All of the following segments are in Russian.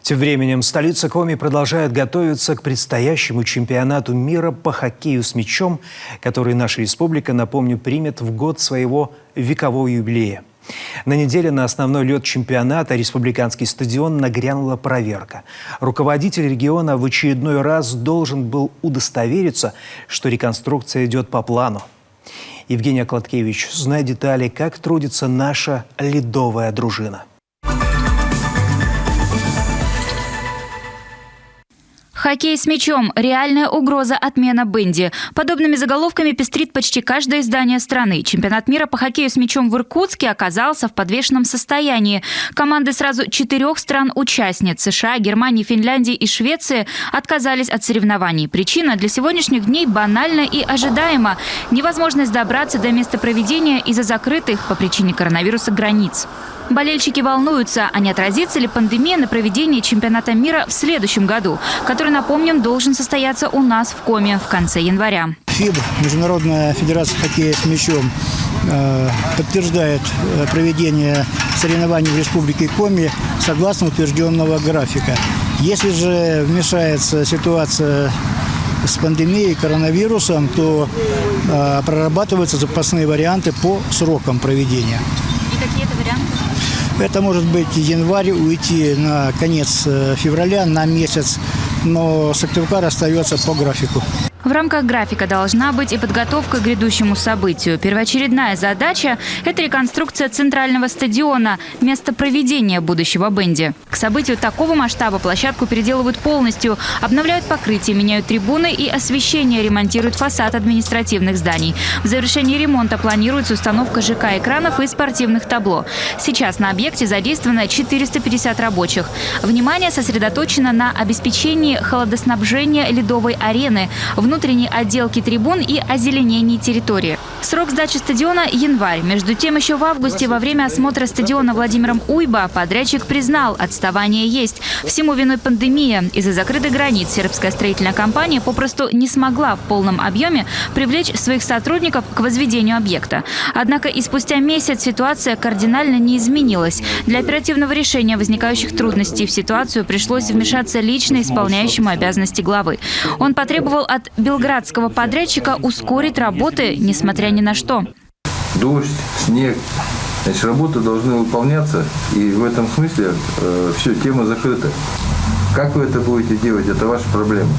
Тем временем столица Коми продолжает готовиться к предстоящему чемпионату мира по хоккею с мячом, который наша республика, напомню, примет в год своего векового юбилея. На неделе на основной лед чемпионата республиканский стадион нагрянула проверка. Руководитель региона в очередной раз должен был удостовериться, что реконструкция идет по плану. Евгений Окладкевич знает детали, как трудится наша ледовая дружина. Хоккей с мячом – реальная угроза отмена бенди. Подобными заголовками пестрит почти каждое издание страны. Чемпионат мира по хоккею с мячом в Иркутске оказался в подвешенном состоянии. Команды сразу 4 стран-участниц – США, Германии, Финляндии и Швеции – отказались от соревнований. Причина для сегодняшних дней банальна и ожидаема – невозможность добраться до места проведения из-за закрытых по причине коронавируса границ. Болельщики волнуются, а не отразится ли пандемия на проведении чемпионата мира в следующем году, который, напомним, должен состояться у нас в Коми в конце января. ФИБ, Международная федерация хоккея с мячом, подтверждает проведение соревнований в республике Коми согласно утвержденного графика. Если же вмешается ситуация с пандемией, коронавирусом, то прорабатываются запасные варианты по срокам проведения. И какие это варианты? Это может быть январь, уйти на конец февраля, на месяц, но Сыктывкар остается по графику. В рамках графика должна быть и подготовка к грядущему событию. Первоочередная задача – это реконструкция центрального стадиона, место проведения будущего бенди. К событию такого масштаба площадку переделывают полностью, обновляют покрытие, меняют трибуны и освещение, ремонтируют фасад административных зданий. В завершении ремонта планируется установка ЖК-экранов и спортивных табло. Сейчас на объекте задействовано 450 рабочих. Внимание сосредоточено на обеспечении холодоснабжения ледовой арены, внутренней отделки трибун и озеленении территории. Срок сдачи стадиона – январь. Между тем, еще в августе во время осмотра стадиона Владимиром Уйба подрядчик признал, отставание есть. Всему виной пандемия. Из-за закрытых границ сербская строительная компания попросту не смогла в полном объеме привлечь своих сотрудников к возведению объекта. Однако и спустя месяц ситуация кардинально не изменилась. Для оперативного решения возникающих трудностей в ситуацию пришлось вмешаться лично исполняющему обязанности главы. Он потребовал от белградского подрядчика ускорить работы, несмотря ни на что. Дождь, снег, значит, работы должны выполняться, и в этом смысле все, тема закрыта. Как вы это будете делать, это ваша проблема.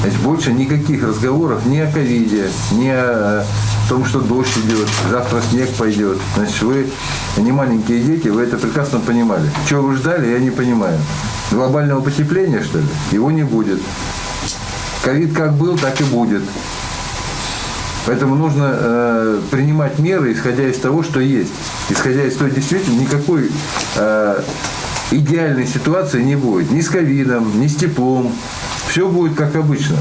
Значит, больше никаких разговоров ни о ковиде, ни о том, что дождь идет, завтра снег пойдет. Значит, вы не маленькие дети, вы это прекрасно понимали. Чего вы ждали, я не понимаю. Глобального потепления, что ли? Его не будет. Ковид как был, так и будет. Поэтому нужно принимать меры, исходя из того, что есть. Исходя из того, действительно, никакой идеальной ситуации не будет. Ни с ковидом, ни с теплом. Все будет как обычно.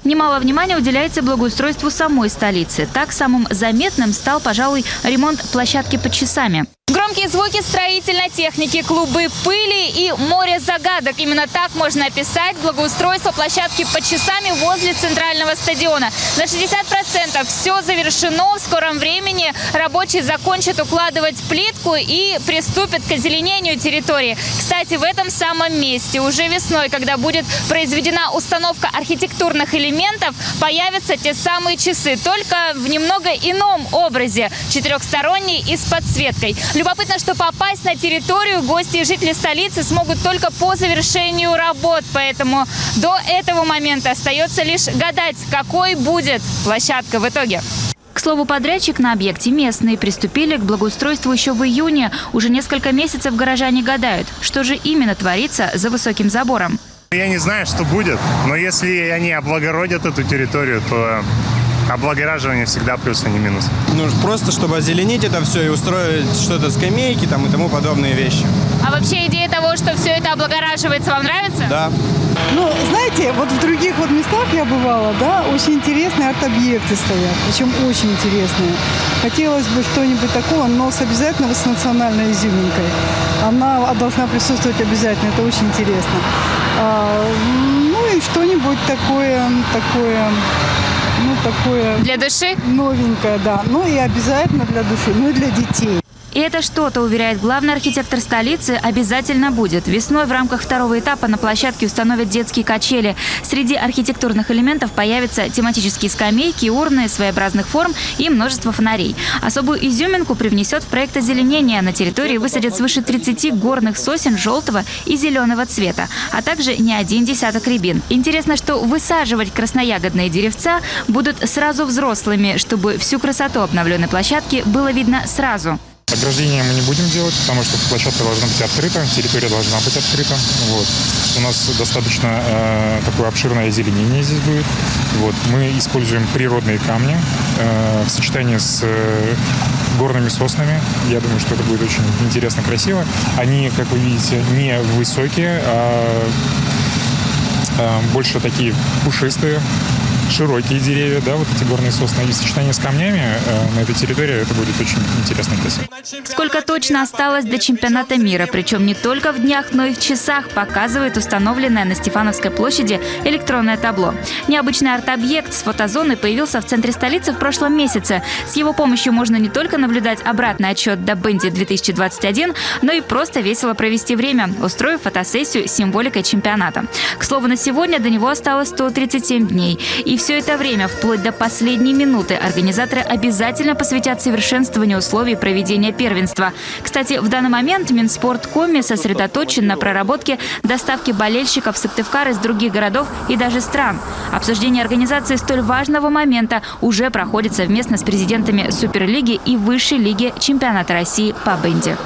Немало внимания уделяется благоустройству самой столицы. Так, самым заметным стал, пожалуй, ремонт площадки под часами. Громкие звуки строительной техники, клубы пыли и море загадок. Именно так можно описать благоустройство площадки под часами возле центрального стадиона. На 60% все завершено. В скором времени рабочие закончат укладывать плитку и приступят к озеленению территории. Кстати, в этом самом месте уже весной, когда будет произведена установка архитектурных элементов, появятся те самые часы, только в немного ином образе, 4-сторонний и с подсветкой. Любопытно, что попасть на территорию гости и жители столицы смогут только по завершению работ. Поэтому до этого момента остается лишь гадать, какой будет площадка в итоге. К слову, подрядчик на объекте местный. Приступили к благоустройству еще в июне. Уже несколько месяцев горожане гадают, что же именно творится за высоким забором. Я не знаю, что будет, но если они облагородят эту территорию, то облагораживание всегда плюс, а не минус. Ну, просто чтобы озеленить это все и устроить что-то, скамейки там и тому подобные вещи. А вообще идея того, что все это облагораживается, вам нравится? Да. Ну, знаете, вот в других вот местах я бывала, да, очень интересные арт-объекты стоят, причем очень интересные. Хотелось бы что-нибудь такого, но с обязательно с национальной изюминкой. Она должна присутствовать обязательно, это очень интересно. Ну и что-нибудь такое для души? новенькое, да. Ну и обязательно для души, ну и для детей. И это что-то, уверяет главный архитектор столицы, обязательно будет. Весной в рамках второго этапа на площадке установят детские качели. Среди архитектурных элементов появятся тематические скамейки, урны своеобразных форм и множество фонарей. Особую изюминку привнесет в проект озеленения. На территории высадят свыше 30 горных сосен желтого и зеленого цвета, а также не один десяток рябин. Интересно, что высаживать красноягодные деревца будут сразу взрослыми, чтобы всю красоту обновленной площадки было видно сразу. Ограждения мы не будем делать, потому что площадка должна быть открыта, территория должна быть открыта. Вот. У нас достаточно такое обширное озеленение здесь будет. Вот. Мы используем природные камни в сочетании с горными соснами. Я думаю, что это будет очень интересно, красиво. Они, как вы видите, не высокие, а больше такие пушистые, широкие деревья, да, вот эти горные сосны. И в сочетании с камнями на этой территории это будет очень интересно и красиво. Сколько точно осталось до чемпионата мира, причем не только в днях, но и в часах, показывает установленное на Стефановской площади электронное табло. Необычный арт-объект с фотозоной появился в центре столицы в прошлом месяце. С его помощью можно не только наблюдать обратный отсчет до Бенди 2021, но и просто весело провести время, устроив фотосессию с символикой чемпионата. К слову, на сегодня до него осталось 137 дней. И все это время, вплоть до последней минуты, организаторы обязательно посвятят совершенствованию условий проведения первенства. Кстати, в данный момент Минспорт Коми сосредоточен на проработке доставки болельщиков в Сыктывкар из других городов и даже стран. Обсуждение организации столь важного момента уже проходит совместно с президентами Суперлиги и Высшей лиги чемпионата России по бенди.